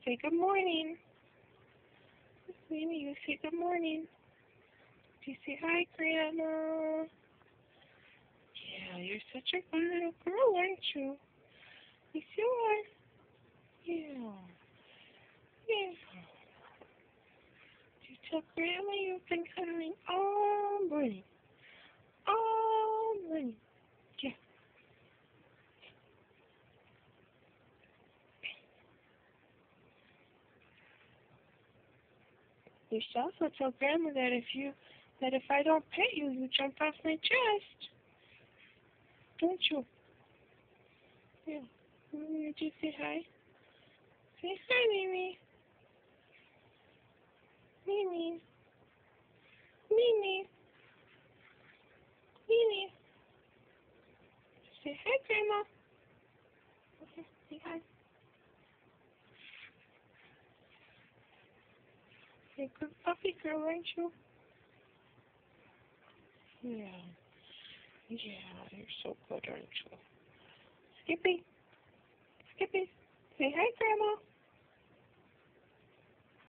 Say good morning. Mimi, you say good morning. You say hi, Grandma. Yeah, you're such a good little girl, aren't you? Yes, you are. Yeah. Yeah. You tell Grandma you've been cuddling all morning. All morning. Yeah. You should also tell Grandma that if I don't pet you, you jump off my chest. Don't you? Yeah. Did you say hi? Say hi, Mimi. Mimi. Mimi. Mimi. Say hi, Grandma. Okay, say hi. You're a good puppy girl, aren't you? Yeah. Yeah, you're so good, aren't you? Skippy. Skippy. Say hi, Grandma.